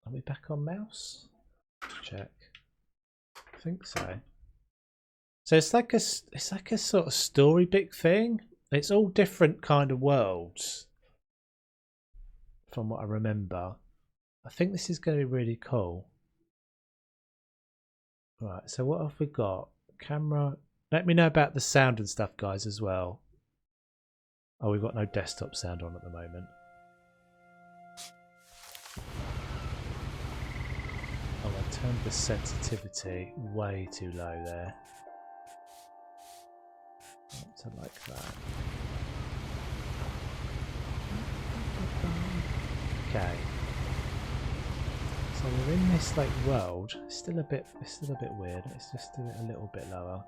Are we back on mouse? Check. I think so. So it's like a sort of story book thing. It's all different kind of worlds, from what I remember. I think this is going to be really cool. Right. So what have we got? Camera. Let me know about the sound and stuff, guys, as well. Oh, we've got no desktop sound on at the moment. Oh, I turned the sensitivity way too low there. Not to like that. Okay. So we're in this like world. It's still a bit weird. Let's just do it a little bit lower.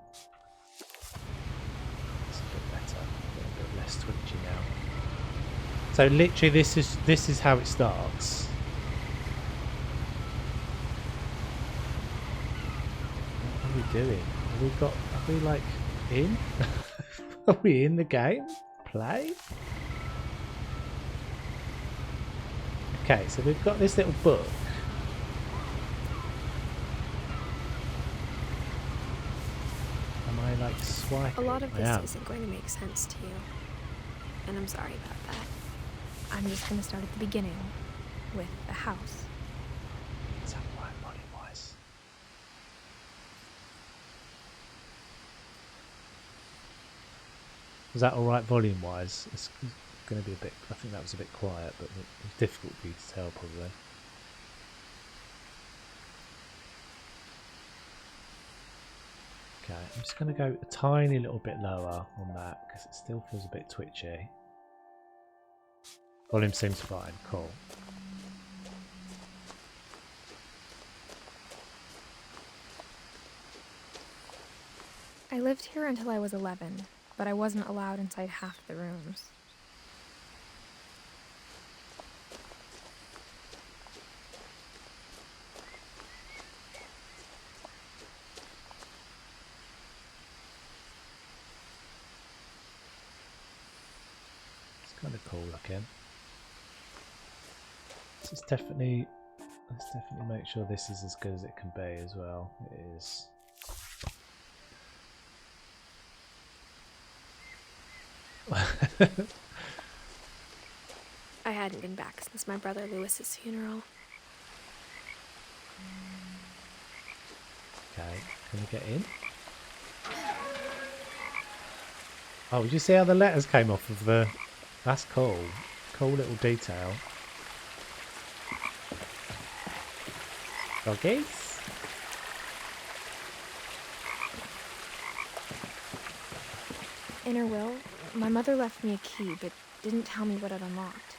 It's a bit better. A little bit less twitchy now. So literally this is how it starts. What are we doing? Are we like in? Are we in the game? Play? Okay, so we've got this little book. Am I like swiping? A lot of this isn't going to make sense to you. And I'm sorry about that. I'm just going to start at the beginning with the house. Is that right, body-wise? Was that alright volume-wise? It's going to be a bit... I think that was a bit quiet, but it's difficult for you to tell, probably. Okay, I'm just going to go a tiny little bit lower on that, because it still feels a bit twitchy. Volume seems fine, cool. I lived here until I was 11, but I wasn't allowed inside half the rooms. It's kind of cool looking. Let's definitely make sure this is as good as it can be as well. It is. I hadn't been back since my brother Lewis's funeral. Okay, can we get in? Oh, did you see how the letters came off of the... That's cool. Cool little detail. Doggies? In her will, my mother left me a key, but didn't tell me what it unlocked.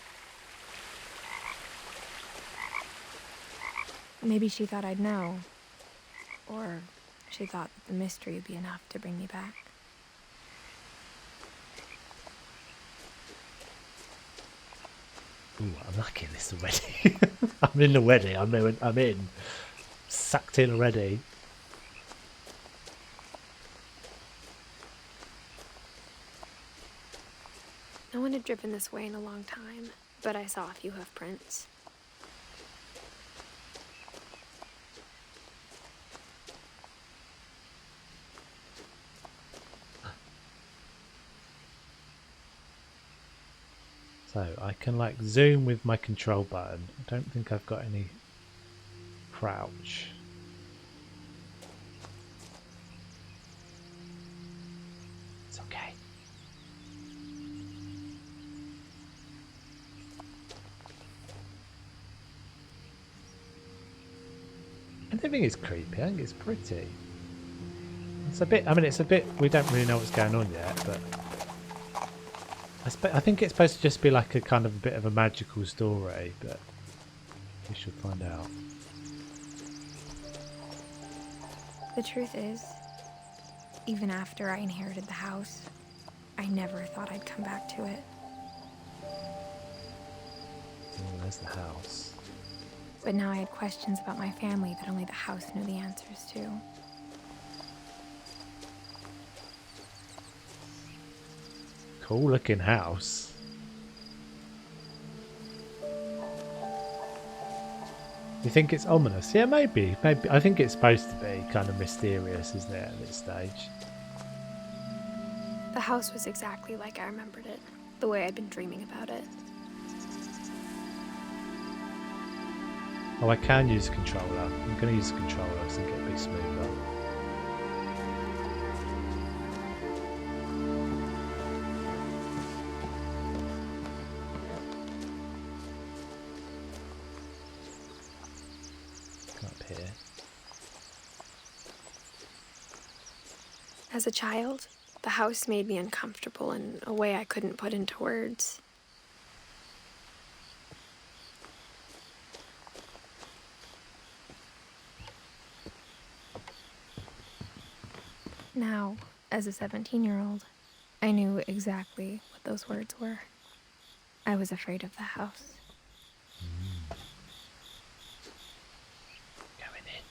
Maybe she thought I'd know. Or she thought that the mystery would be enough to bring me back. Ooh, I'm liking this already. I'm in already. I'm in. Sucked in already. No one had driven this way in a long time, but I saw a few hoof prints. So I can like zoom with my control button. I don't think I've got any crouch. It's okay. I don't think it's creepy. I think it's pretty. It's a bit. I mean, it's a bit. We don't really know what's going on yet, but I think it's supposed to just be like a kind of a bit of a magical story, but we should find out. The truth is, even after I inherited the house, I never thought I'd come back to it. Oh, there's the house. But now I had questions about my family that only the house knew the answers to. Cool looking house. You think it's ominous? Yeah, maybe. Maybe. I think it's supposed to be kind of mysterious, isn't it, at this stage? The house was exactly like I remembered it, the way I'd been dreaming about it. Oh, I can use a controller. I'm going to use a controller because I think it'll be smoother. Up here. As a child, the house made me uncomfortable in a way I couldn't put into words. Now, as a 17-year-old, I knew exactly what those words were. I was afraid of the house. Going in.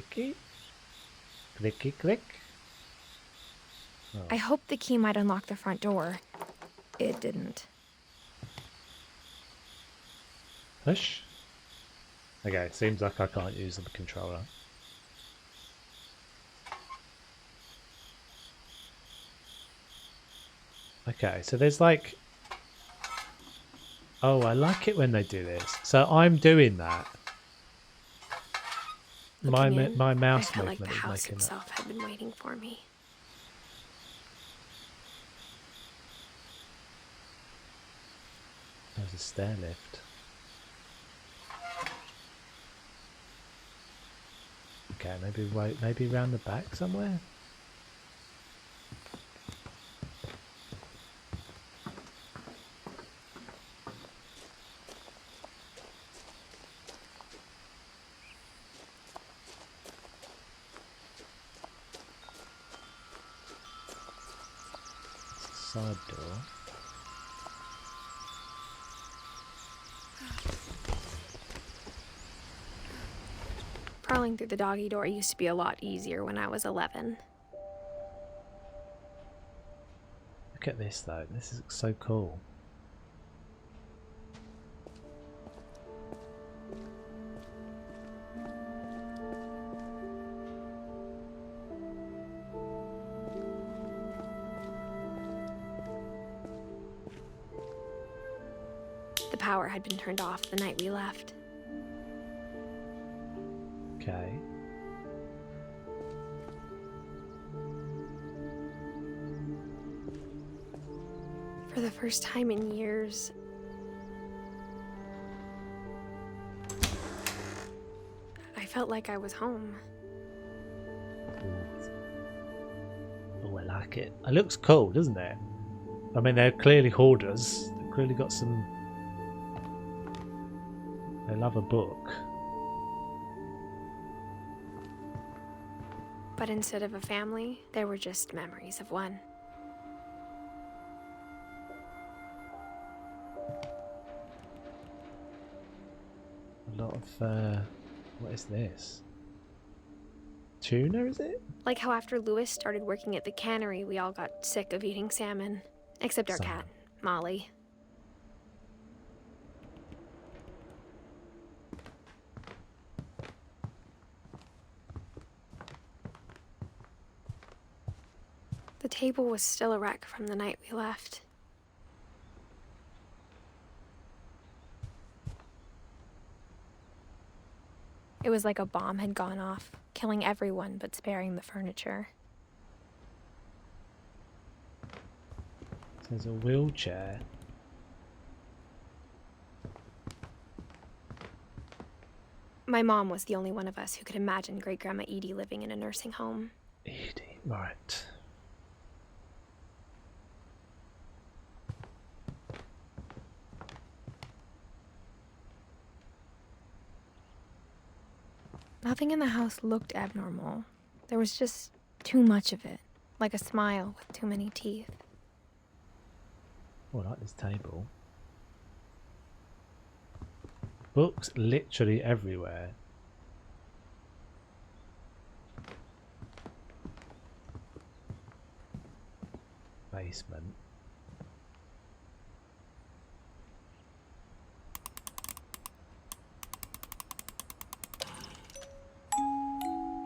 Clicky? Clicky click? Oh. I hoped the key might unlock the front door. It didn't. Push? Okay, seems like I can't use the controller. Okay, so there's like... Oh, I like it when they do this. So I'm doing that. My mouse I felt like movement the is house making itself had been waiting for me. There's a stair lift. Okay, maybe round the back somewhere. Side door. Crawling through the doggy door used to be a lot easier when I was 11. Look at this though. This is so cool. The power had been turned off the night we left. Okay. For the first time in years, I felt like I was home. Oh, I like it. It looks cool, doesn't it? I mean, they're clearly hoarders. They've clearly got some... They love a book. But instead of a family, there were just memories of one. A lot of... what is this? Tuna, is it? Like how after Lewis started working at the cannery, we all got sick of eating salmon. Except our cat, Molly. The table was still a wreck from the night we left. It was like a bomb had gone off, killing everyone but sparing the furniture. There's a wheelchair. My mom was the only one of us who could imagine Great-Grandma Edie living in a nursing home. Edie, right. Nothing in the house looked abnormal. There was just too much of it, like a smile with too many teeth. Oh, I like this table. Books literally everywhere. basement.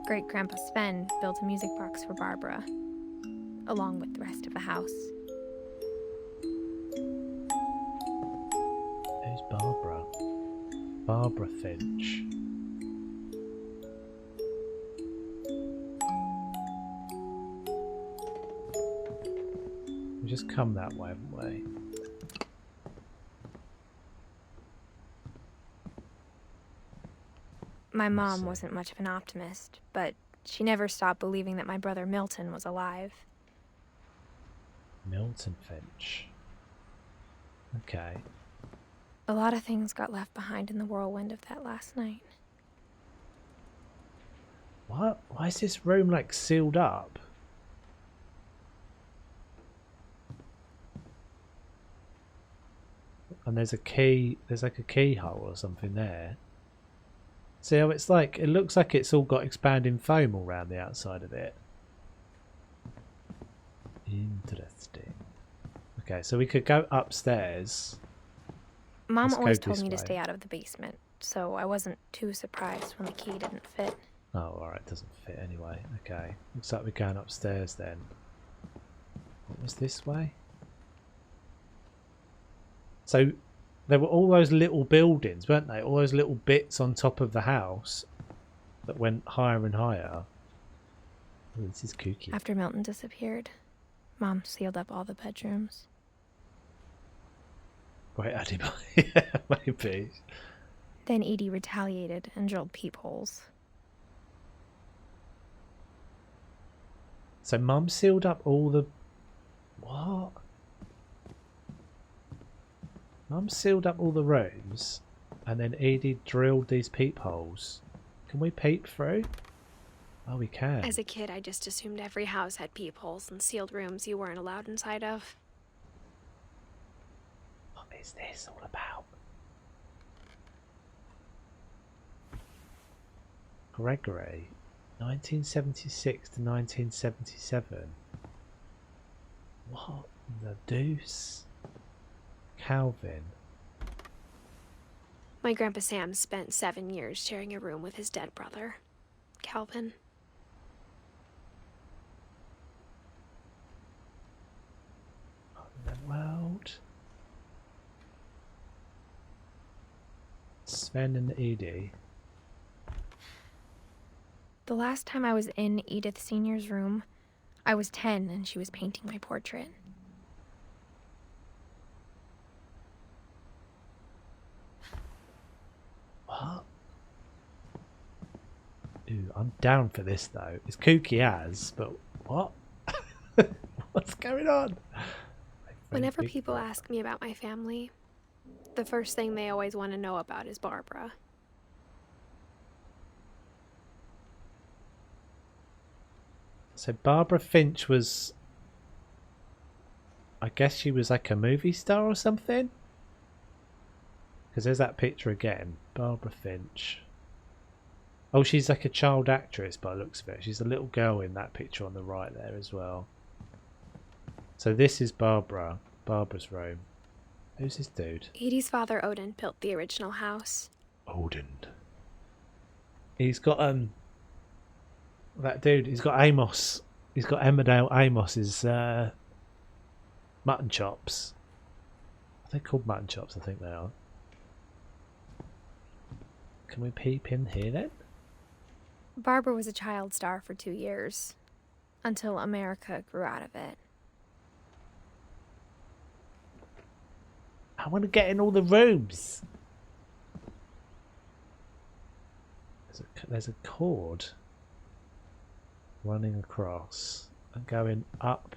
Great-Grandpa Sven built a music box for Barbara, along with the rest of the house. Who's Barbara? Barbara Finch. We just come that way, haven't we? My mom wasn't much of an optimist, but she never stopped believing that my brother Milton was alive. Milton Finch. Okay. A lot of things got left behind in the whirlwind of that last night. What? Why is this room like sealed up? And there's a key, there's like a keyhole or something there. See how it's like, it looks like it's all got expanding foam all around the outside of it. Interesting. Okay, so we could go upstairs. Mom Let's go always told this me to way. stay out of the basement, so I wasn't too surprised when the key didn't fit. Oh, alright, doesn't fit anyway. Okay, looks like we're going upstairs then. What was this way? So there were all those little buildings, weren't they? All those little bits on top of the house that went higher and higher. Oh, this is kooky. After Milton disappeared, Mom sealed up all the bedrooms. Great idea. Yeah, maybe. Then Edie retaliated and drilled peepholes. So Mum sealed up all the... What? Mum sealed up all the rooms and then Edie drilled these peepholes. Can we peep through? Oh, we can. As a kid, I just assumed every house had peepholes and sealed rooms you weren't allowed inside of. What is this all about? Gregory, 1976 to 1977. What the deuce? Calvin. My Grandpa Sam spent 7 years sharing a room with his dead brother, Calvin. What in the world? Sven and Edie. The last time I was in Edith Sr.'s room, I was 10 and she was painting my portrait. What? Ooh, I'm down for this though. It's kooky as, but what? What's going on? Whenever people ask me about my family, the first thing they always want to know about is Barbara. So Barbara Finch was... I guess she was like a movie star or something? Because there's that picture again. Barbara Finch. Oh, she's like a child actress by the looks of it. She's a little girl in that picture on the right there as well. So this is Barbara. Barbara's room. Who's this dude? Edie's father, Odin, built the original house. Odin. He's got that dude, he's got Amos. He's got Emmerdale Amos's mutton chops. Are they called mutton chops? I think they are. Can we peep in here then? Barbara was a child star for 2 years, until America grew out of it. I want to get in all the rooms. There's a cord running across and going up.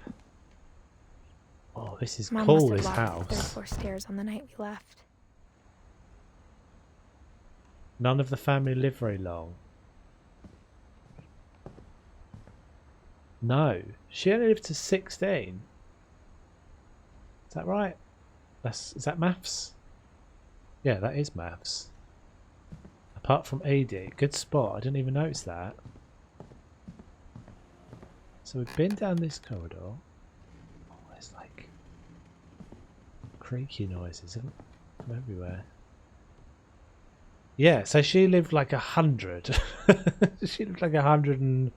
Oh, this is Mom cool, must this have locked the house. third floor stairs on the night we left. None of the family live very long. No, she only lived to 16. Is that right? Is that maths? Yeah, that is maths. Apart from AD, good spot. I didn't even notice that. So we've been down this corridor. Oh, where's Creaky noises from everywhere. Yeah, so she lived like 100. She lived like 100 and...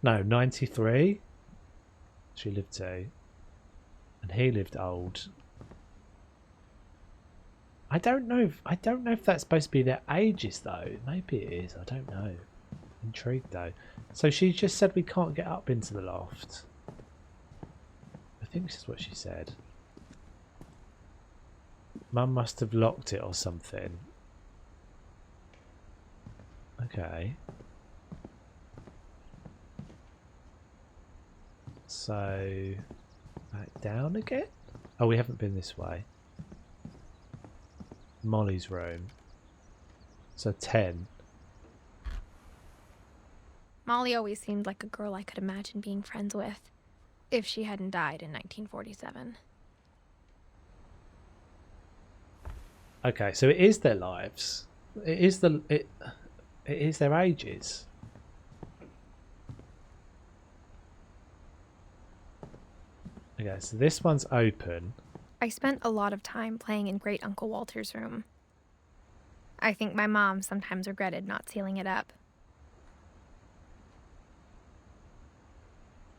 No, 93. She lived to. And he lived old. I don't know if that's supposed to be their ages though. Maybe it is, I don't know. Intrigued though. So she just said we can't get up into the loft. I think this is what she said. Mum must have locked it or something. Okay. So back down again? Oh, we haven't been this way. Molly's room. So 10. Molly always seemed like a girl I could imagine being friends with, if she hadn't died in 1947. Okay, so it is their lives. It is their ages. Okay, so this one's open. I spent a lot of time playing in Great Uncle Walter's room. I think my mom sometimes regretted not sealing it up.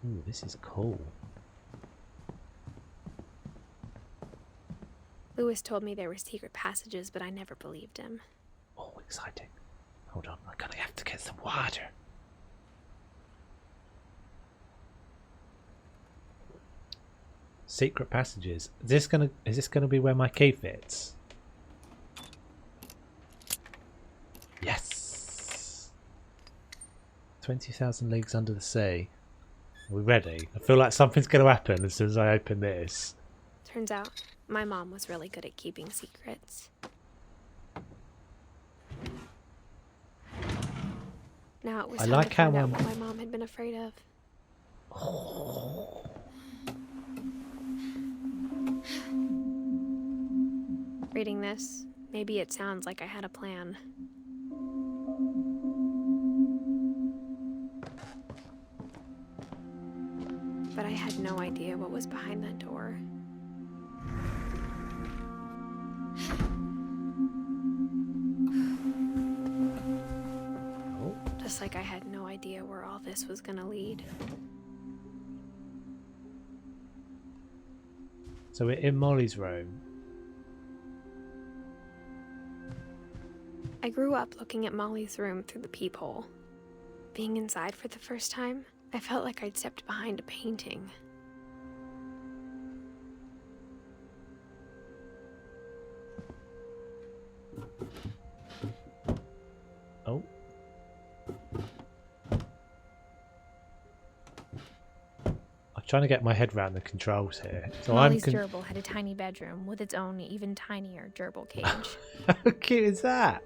Ooh, this is cool. Lewis told me there were secret passages, but I never believed him. Oh, exciting. Hold on, I'm gonna have to get some water. Secret passages. Is this gonna be where my key fits? Yes. 20,000 leagues under the sea. Are we ready? I feel like something's gonna happen as soon as I open this. Turns out, my mom was really good at keeping secrets. Now it was I time like to how find out what my mom had been afraid of. Oh. Reading this, maybe it sounds like I had a plan. But I had no idea what was behind that door. Oh. Just like I had no idea where all this was gonna lead. So we're in Molly's room. I grew up looking at Molly's room through the peephole. Being inside for the first time, I felt like I'd stepped behind a painting. Oh. I'm trying to get my head around the controls here. So Molly's gerbil had a tiny bedroom with its own even tinier gerbil cage. How cute is that?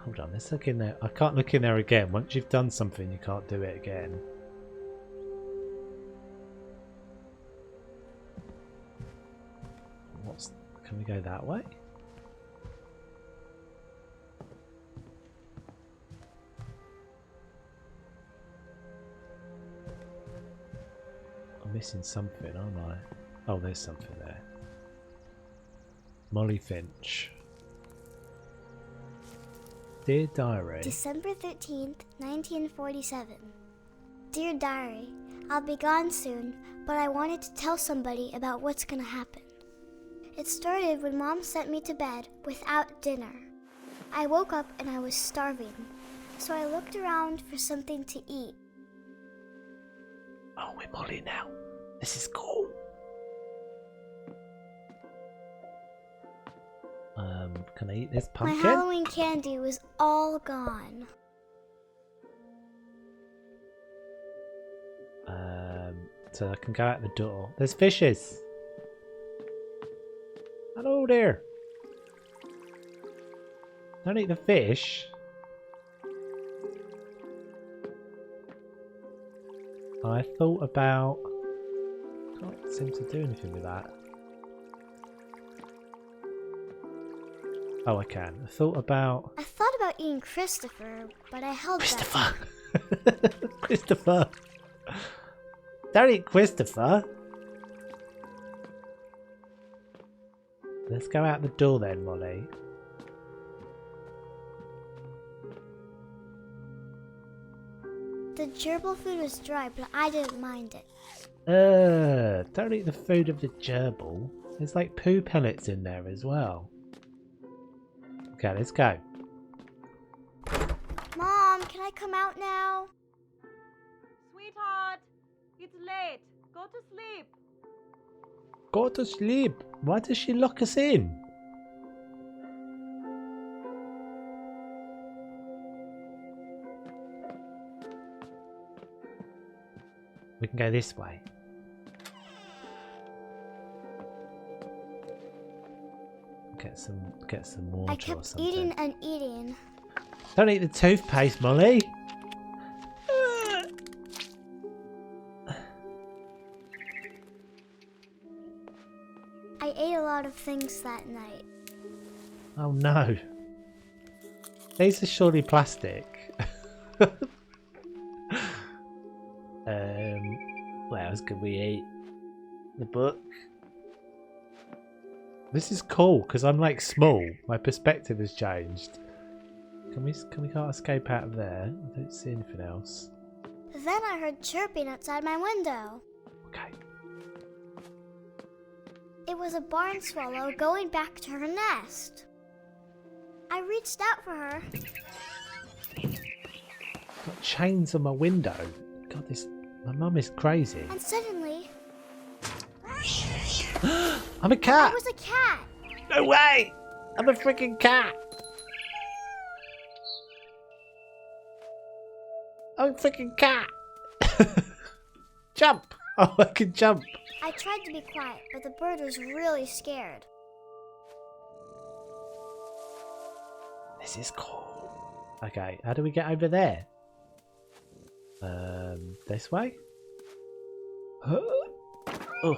Hold on, let's look in there. I can't look in there again. Once you've done something, you can't do it again. Can we go that way? I'm missing something, aren't I? Oh, there's something there. Molly Finch. Dear Diary. December 13th, 1947. Dear Diary, I'll be gone soon, but I wanted to tell somebody about what's gonna happen. It started when Mom sent me to bed without dinner. I woke up and I was starving, so I looked around for something to eat. Oh, we're Molly now. This is cool. Can I eat this pumpkin? My Halloween candy was all gone. So I can go out the door. There's fishes. Hello there. Don't eat the fish. I thought about... Can't seem to do anything with that. Oh, I can. I thought about eating Christopher, but I held Christopher. Christopher. Don't eat Christopher. Let's go out the door then, Molly. The gerbil food was dry, but I didn't mind it. Don't eat the food of the gerbil. There's like poo pellets in there as well. Okay, let's go. Mom, can I come out now? Sweetheart, it's late. Go to sleep. Go to sleep. Why does she lock us in? We can go this way. Get some water I or kept something. eating and eating. Don't eat the toothpaste, Molly. I ate a lot of things that night. Oh no. These are surely plastic. What else could we eat? The book. This is cool because I'm like small. My perspective has changed. Can we can't escape out of there? I don't see anything else. Then I heard chirping outside my window. Okay. It was a barn swallow going back to her nest. I reached out for her. Got chains on my window. God, my mum is crazy. And suddenly, I'm a cat. I was a cat. No way! I'm a freaking cat. I'm a freaking cat. Jump! Oh, I can jump. I tried to be quiet, but the bird was really scared. This is cool. Okay, how do we get over there? This way? Oh.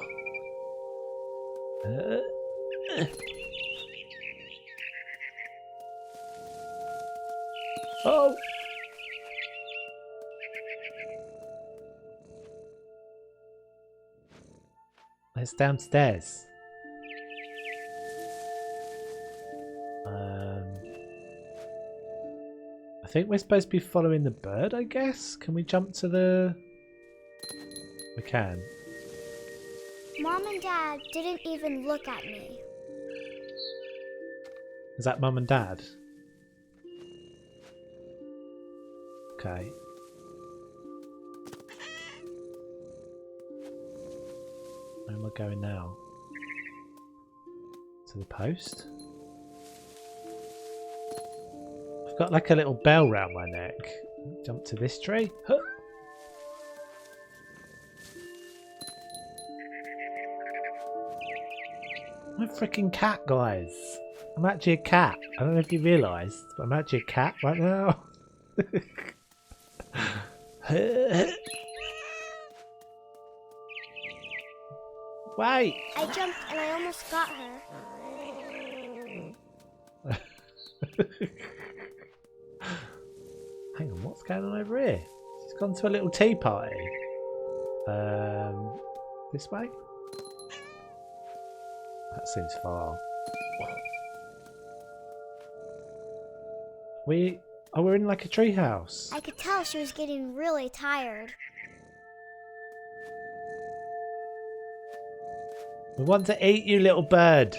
Oh. It's downstairs. I think we're supposed to be following the bird, I guess? Can we jump to the... We can. Mom and Dad didn't even look at me. Is that Mum and Dad? Okay. Where am I going now? To the post? I've got like a little bell round my neck. Jump to this tree. Huh. I'm a freaking cat, guys. I'm actually a cat. I don't know if you realised, but I'm actually a cat right now. Wait! I jumped and I almost got her. Hang on, what's going on over here? She's gone to a little tea party. This way? That seems far. We're in like a tree house. I could tell she was getting really tired. We want to eat you, little bird.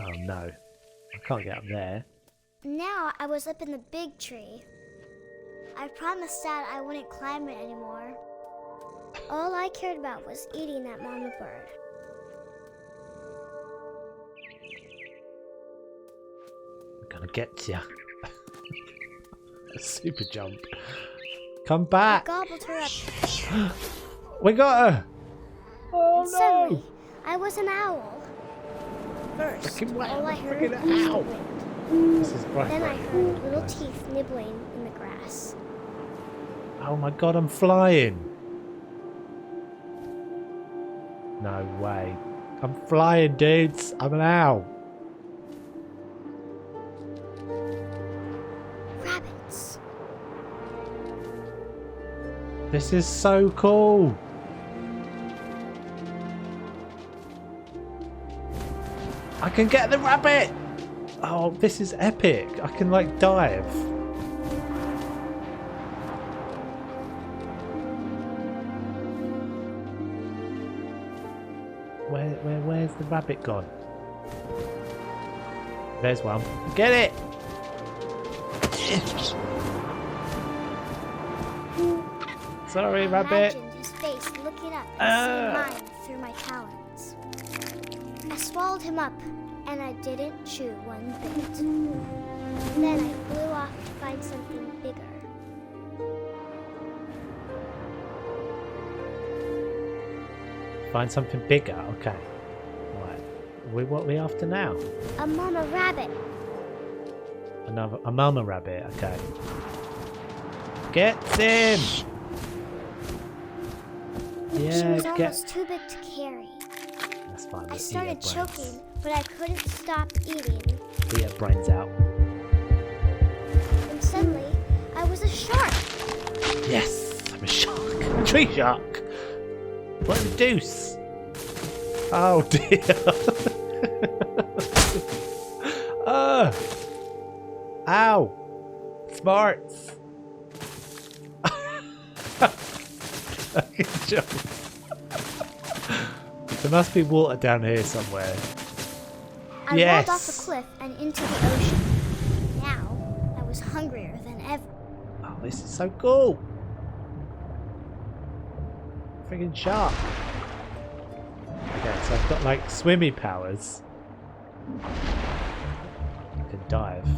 Oh no, I can't get up there. Now I was up in the big tree. I promised Dad I wouldn't climb it anymore. All I cared about was eating that mama bird. I'm gonna get ya. A super jump. Come back. I gobbled her up. We got her. Oh And no. suddenly, I was an owl. First, Freaking wow, all I heard freaking was the owl. wind. This is bright. Then I bright, heard bright, little bright. teeth nibbling in the grass. Oh my god, I'm flying. No way. I'm flying, dudes. I'm an owl. Rabbits. This is so cool. I can get the rabbit! Oh, this is epic. I can like dive. Where's the rabbit gone? There's one. Get it! Sorry, rabbit. I imagined his face looking up and seeing mine through my talons. I swallowed him up, and I didn't chew one bit. Then I flew off to find something bigger. Find something bigger. Okay. Right. What are we after now? A mama rabbit. A mama rabbit. Okay. Get him! She Yeah, was get. almost too big to carry. That's fine. I started choking, but I couldn't stop eating. Eat her brains out. And suddenly, I was a shark. Yes, I'm a shark. A tree shark. What the deuce? Oh dear. Ow. Smarts. I can jump. There must be water down here somewhere. I Yes. rolled off a cliff and into the ocean. Now, I was hungrier than ever. Oh, this is so cool. Friggin' shark. Okay, so I've got like swimmy powers. I can dive.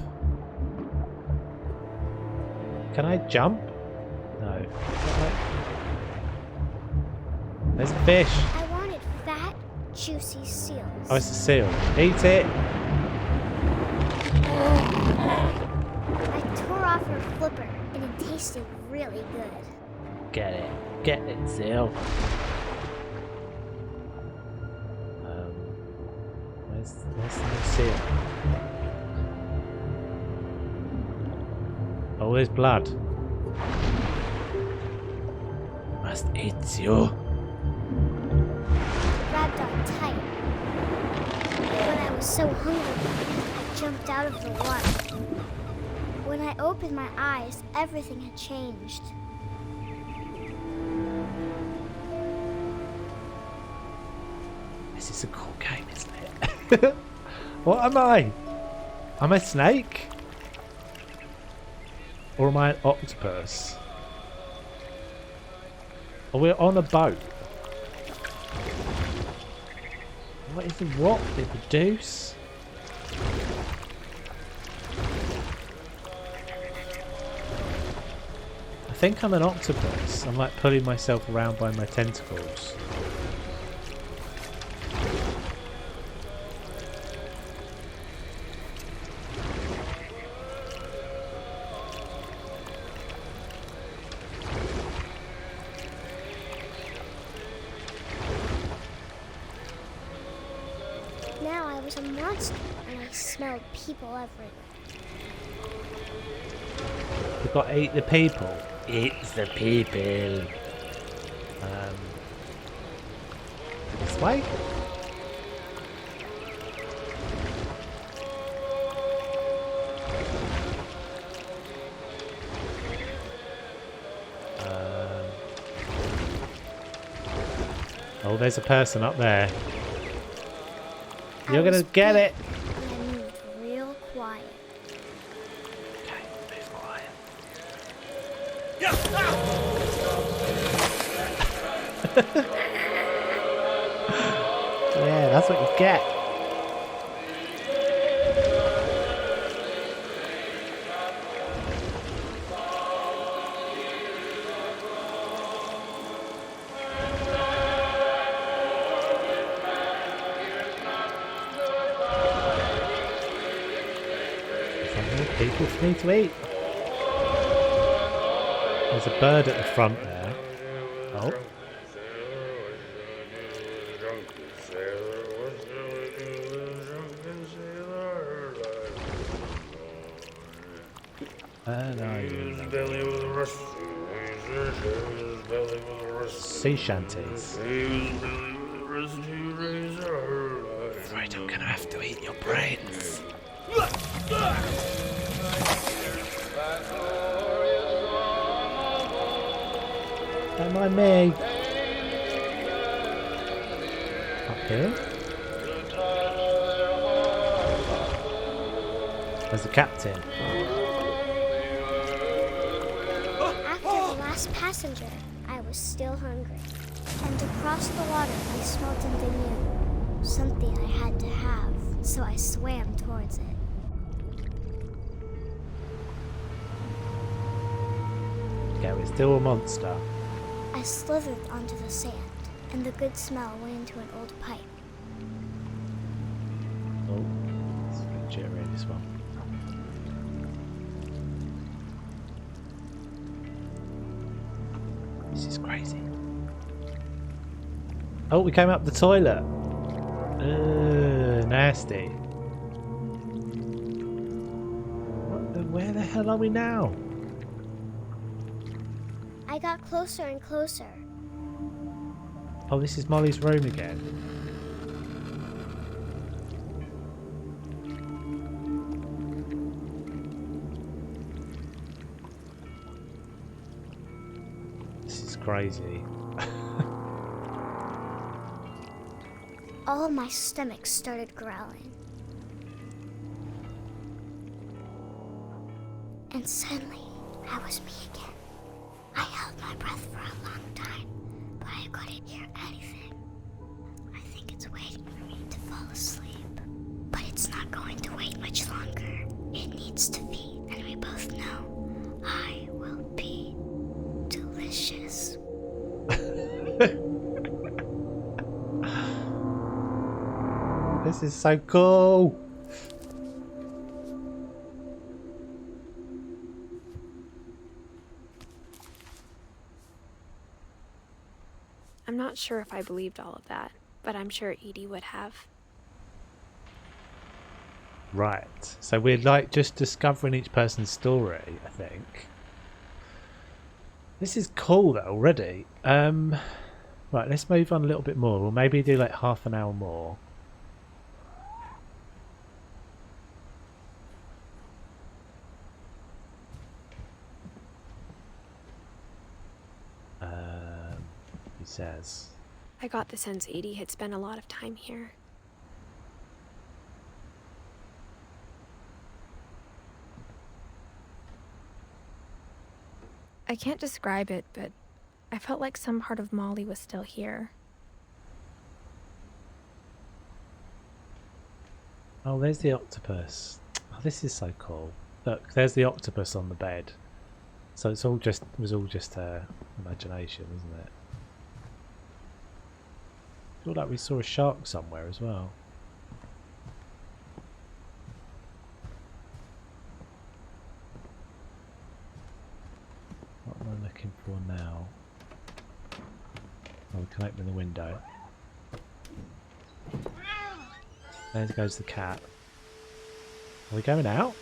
Can I jump? No. There's a fish. I wanted fat, juicy seals. Oh, it's a seal. Eat it. I tore off her flipper, and it tasted really good. Get it. Get it, seal. Where's the seal? Oh, there's blood. Must eat you. Grabbed on tight. When I was so hungry, I jumped out of the water. When I opened my eyes, everything had changed. This is a cool game, isn't it? What am I? Am I a snake? Or am I an octopus? Are we on a boat? What is the what? The deuce? I think I'm an octopus. I'm like pulling myself around by my tentacles. Now I was a monster, and I smelled people everywhere. We've got to eat the people. It's the people. This way? Oh, there's a person up there. You're gonna get it. And I moved real quiet. Okay, move quiet. Yeah, that's what you get. People for me to eat. There's a bird at the front there. Oh. Sea shanties. afraid I'm gonna have to eat your brains. Don't mind me. Up here? Where's the captain? After the last passenger, I was still hungry. And across the water, I smelled something new. Something I had to have, so I swam towards it. Okay, we're still a monster. I slithered onto the sand, and the good smell went into an old pipe. Oh, it's a bit jittery, this one. This is crazy. Oh, we came up the toilet. Nasty. Where the hell are we now? I got closer and closer. Oh, this is Molly's room again. This is crazy. All of my stomach started growling. And suddenly, I was me again. I held my breath for a long time, but I couldn't hear anything. I think it's waiting for me to fall asleep. But it's not going to wait much longer. It needs to feed, and we both know I will be delicious. This is so cool. I'm not sure if I believed all of that, but I'm sure Edie would have. Right. So we're like just discovering each person's story, I think. This is cool though already. Right, let's move on a little bit more. We'll maybe do like half an hour more. He says. I got the sense Edie had spent a lot of time here. I can't describe it, but I felt like some part of Molly was still here. Oh, there's the octopus. Oh, this is so cool. Look, there's the octopus on the bed. So it was all just her imagination, isn't it? I feel like we saw a shark somewhere as well. What am I looking for now? Oh, we can open the window. There goes the cat. Are we going out?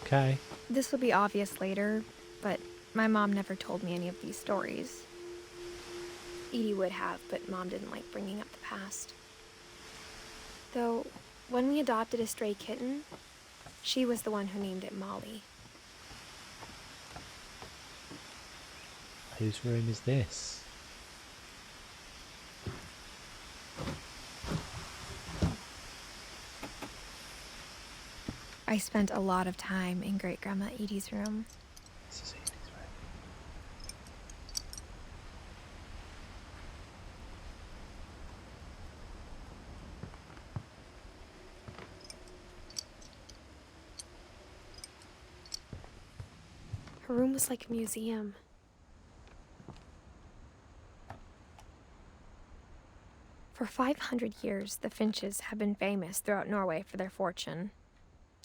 Okay. This will be obvious later, but my mom never told me any of these stories. Edie would have, but Mom didn't like bringing up the past. Though, when we adopted a stray kitten, she was the one who named it Molly. Whose room is this? I spent a lot of time in Great-Grandma Edie's room. This is Edie's room. Her room was like a museum. For 500 years, the Finches have been famous throughout Norway for their fortune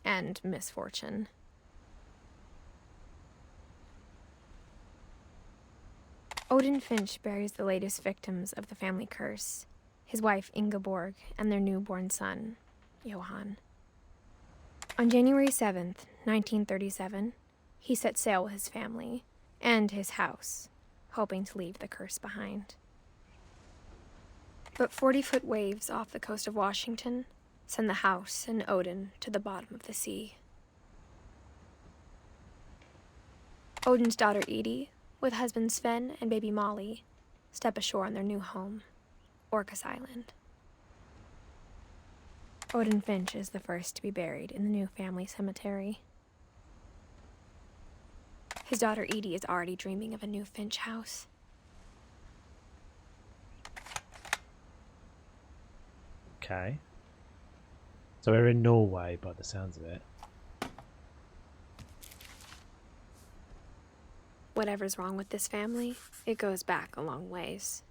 and misfortune. Odin Finch buries the latest victims of the family curse, his wife Ingeborg and their newborn son, Johan. On January 7th, 1937, he set sail with his family and his house, hoping to leave the curse behind. But 40-foot waves off the coast of Washington send the house and Odin to the bottom of the sea. Odin's daughter Edie, with husband Sven and baby Molly, step ashore on their new home, Orcas Island. Odin Finch is the first to be buried in the new family cemetery. His daughter Edie is already dreaming of a new Finch house. Okay. So we're in Norway by the sounds of it. Whatever's wrong with this family, it goes back a long ways.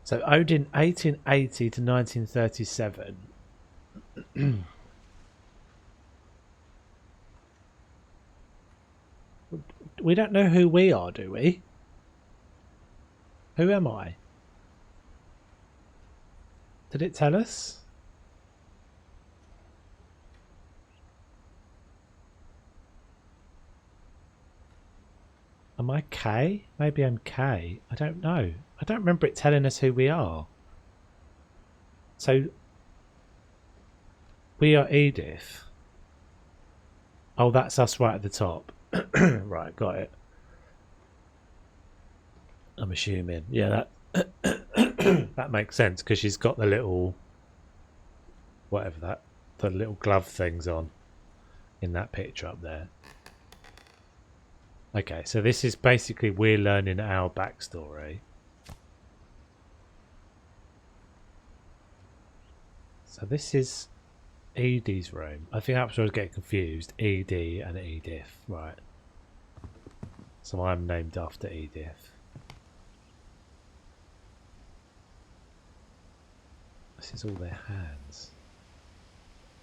So Odin, 1880 to 1937. We don't know who we are, do we? Who am I? Did it tell us? Am I K? Maybe I'm K. I don't know. I don't remember it telling us who we are. So, we are Edith. Oh, that's us right at the top. Right, got it. I'm assuming. Yeah, that that makes sense because she's got the little whatever that the little glove things on in that picture up there. Okay, so this is basically we're learning our backstory. So this is Edie's room. I think that's where I was getting confused. Edie and Edith, right. So I'm named after Edith. This is all their hands.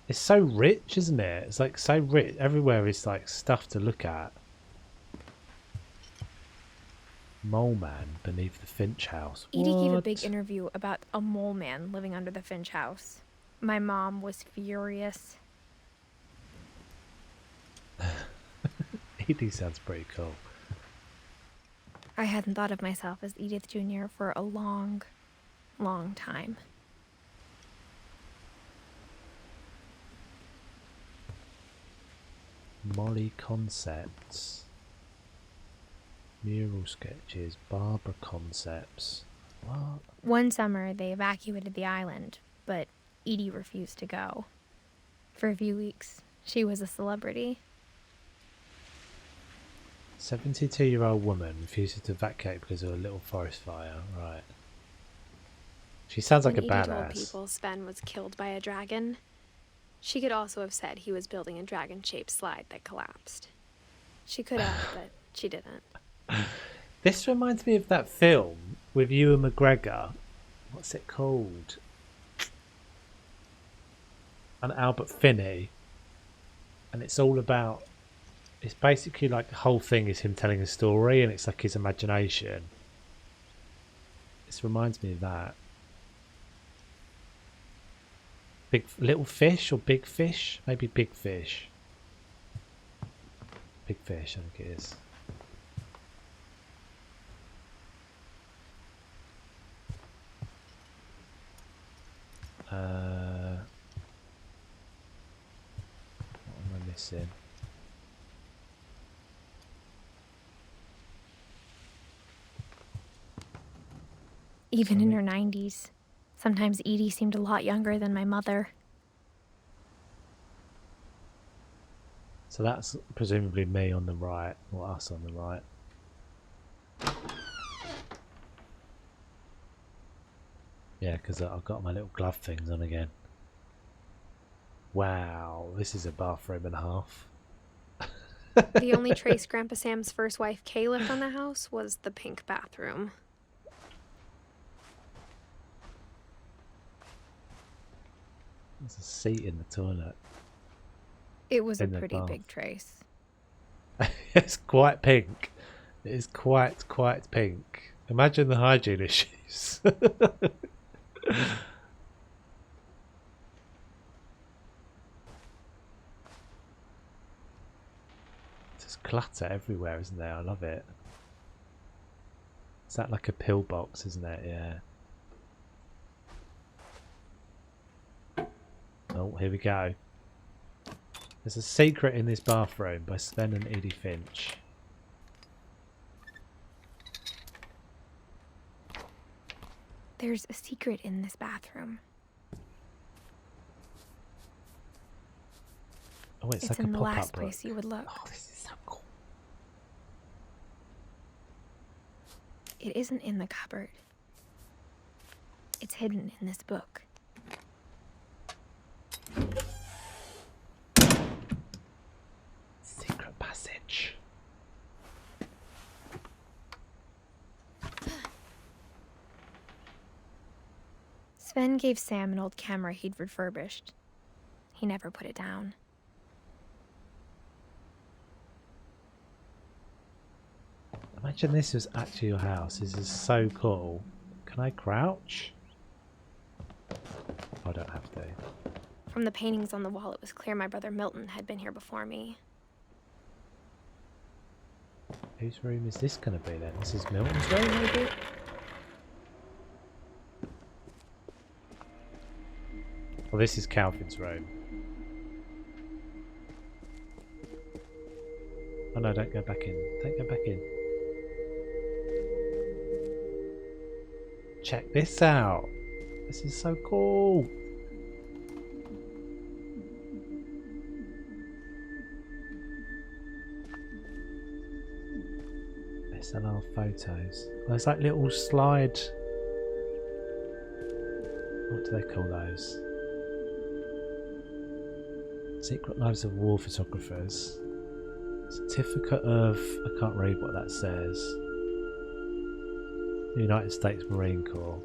It's so rich, isn't it? It's like so rich. Everywhere is like stuff to look at. Mole man beneath the Finch house. Edie gave a What? big interview about a mole man living under the Finch house. My mom was furious. Edie sounds pretty cool. I hadn't thought of myself as Edith Jr. for a long, long time. Molly Concepts. Mural sketches. Barbara Concepts. What? One summer, they evacuated the island, but Edie refused to go. For a few weeks, she was a celebrity. 72-year-old woman refuses to evacuate because of a little forest fire. Right. She sounds like When a Edie told badass. people Sven was killed by a dragon, she could also have said he was building a dragon-shaped slide that collapsed. She could have, but she didn't. This reminds me of that film with Ewan McGregor. What's it called? And Albert Finney. And it's all about... It's basically like the whole thing is him telling a story and it's like his imagination. This reminds me of that. Big Little Fish or Big Fish? Maybe Big Fish. Big Fish, I think it is. What am I missing? Even in her 90s, sometimes Edie seemed a lot younger than my mother. So that's presumably me on the right, or us on the right. Yeah, because I've got my little glove things on again. Wow, this is a bathroom and a half. The only trace Grandpa Sam's first wife Kay left on the house was the pink bathroom. There's a seat in the toilet. It was a In the pretty bath. big trace. It's quite pink. It is quite pink. Imagine the hygiene issues. There's clutter everywhere, isn't there? I love it. Is that like a pillbox, isn't it? Yeah. Oh, here we go. There's a secret in this bathroom by Sven and Edith Finch. There's a secret in this bathroom. Oh, it's like in a the pop-up last book. place you would look. Oh, this is so cool. It isn't in the cupboard. It's hidden in this book. Secret passage. Sven gave Sam an old camera he'd refurbished. He never put it down. Imagine this was actually your house. This is so cool. Can I crouch? I don't have to. From the paintings on the wall, it was clear my brother Milton had been here before me. Whose room is this going to be then? This is Milton's room, maybe? Well, this is Calvin's room. Oh no, don't go back in. Don't go back in. Check this out. This is so cool. SLR photos. There's like little slide. What do they call those? Secret Lives of War Photographers. Certificate of... I can't read what that says. United States Marine Corps.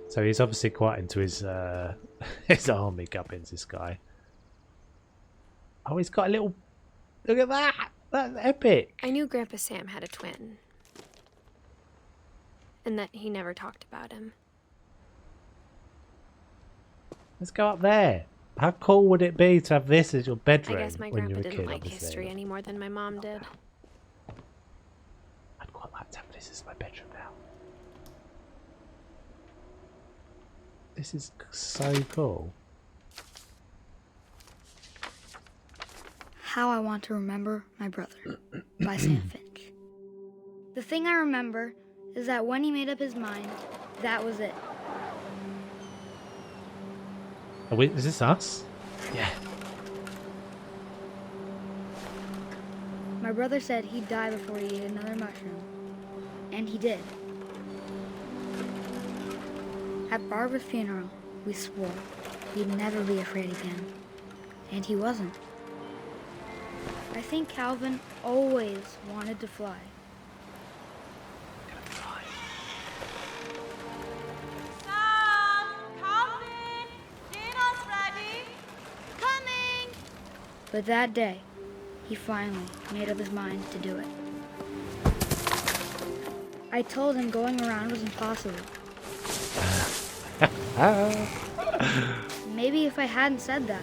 So he's obviously quite into his his army gubbins, this guy. Oh, he's got a little... Look at that! That's epic! I knew Grandpa Sam had a twin. And that he never talked about him. Let's go up there. How cool would it be to have this as your bedroom I guess my when you grandpa were a didn't kid, like obviously? history any more than my mom did. I'd quite like to have this as my bedroom now. This is so cool. How I Want to Remember My Brother by Sam Finch. The thing I remember is that when he made up his mind, that was it. Oh, wait, is this us? Yeah. My brother said he'd die before he ate another mushroom. And he did. At Barbara's funeral, we swore he'd never be afraid again. And he wasn't. I think Calvin always wanted to fly. Sam! Calvin! Dinner's ready! Coming! But that day, he finally made up his mind to do it. I told him going around was impossible. Maybe if I hadn't said that.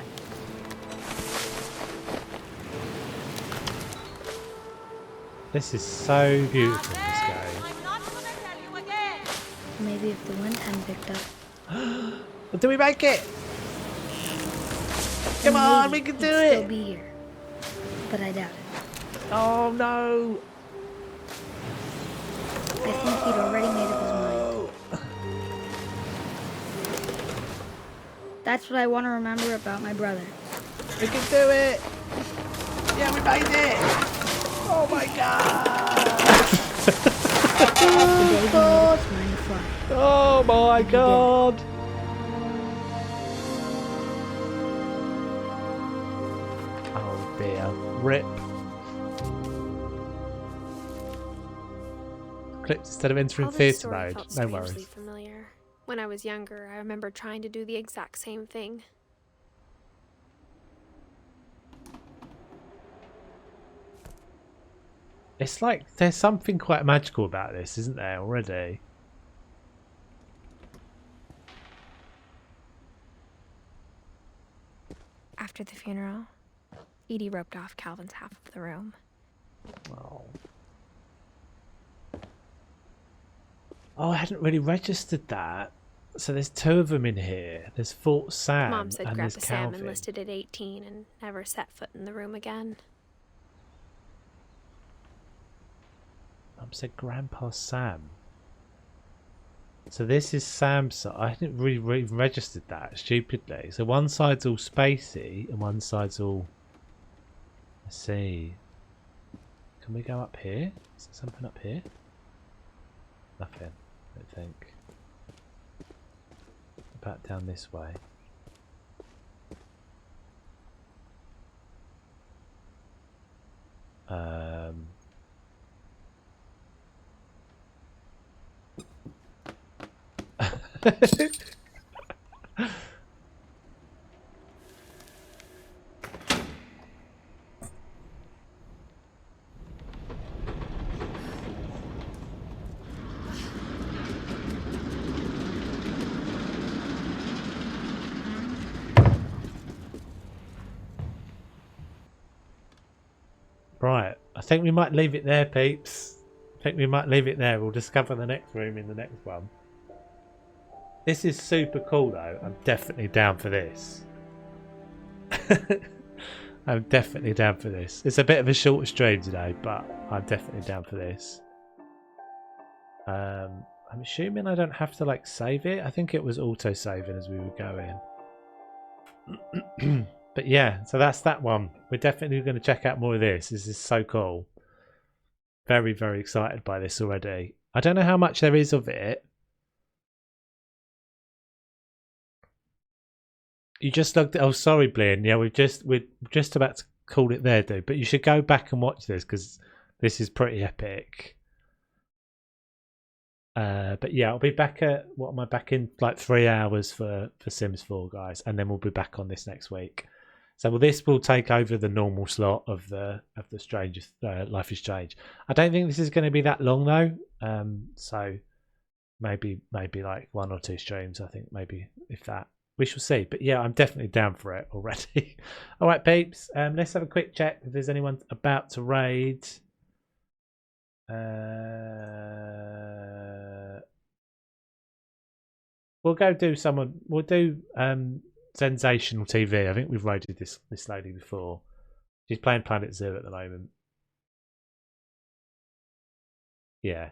This is so beautiful, this Calvin, game. I'm not gonna tell you again! Maybe if the wind hadn't picked up. Do we make it? Come then on, maybe we can do he'd still it! be here. But I doubt it. Oh no! I think he'd already made up his mind. That's what I want to remember about my brother. We can do it! Yeah, we made it! Oh my god! The day he made up his mind to fly. Oh my god! Oh dear. Rip. Clips instead of entering Calvin's theatre story mode. felt No strangely worries. familiar. When I was younger, I remember trying to do the exact same thing. It's like there's something quite magical about this, isn't there, already? After the funeral, Edie roped off Calvin's half of the room. Oh. Oh, I hadn't really registered that. So there's two of them in here. There's Fort Sam Mom said and there's Grandpa Sam Calvin. enlisted at 18 and never set foot in the room again. Mum said Grandpa Sam. So this is Sam's side. I didn't really even registered that stupidly. So one side's all spacey and one side's all... Let's see. Can we go up here? Is there something up here? Nothing, I don't think. About down this way. Right, I think we might leave it there, peeps. I think we might leave it there. We'll discover the next room in the next one. This is super cool though. I'm definitely down for this. I'm definitely down for this. It's a bit of a shorter stream today, but I'm definitely down for this. I'm assuming I don't have to like save it. I think it was auto saving as we were going. But yeah, so that's that one. We're definitely going to check out more of this. This is so cool. Very, very excited by this already. I don't know how much there is of it. You just looked at... Oh, sorry, Blaine. Yeah, we're just about to call it there, dude. But you should go back and watch this because this is pretty epic. But yeah, I'll be back at... What am I back in? Like 3 hours for Sims 4, guys. And then we'll be back on this next week. So well, this will take over the normal slot of the Strange Life is Strange. I don't think this is going to be that long though. So maybe like 1 or 2 streams. I think maybe if that. We shall see. But yeah, I'm definitely down for it already. All right, peeps. Let's have a quick check if there's anyone about to raid. We'll go do someone. We'll do Sensational TV. I think we've raided this lady before. She's playing Planet Zoo at the moment. Yeah.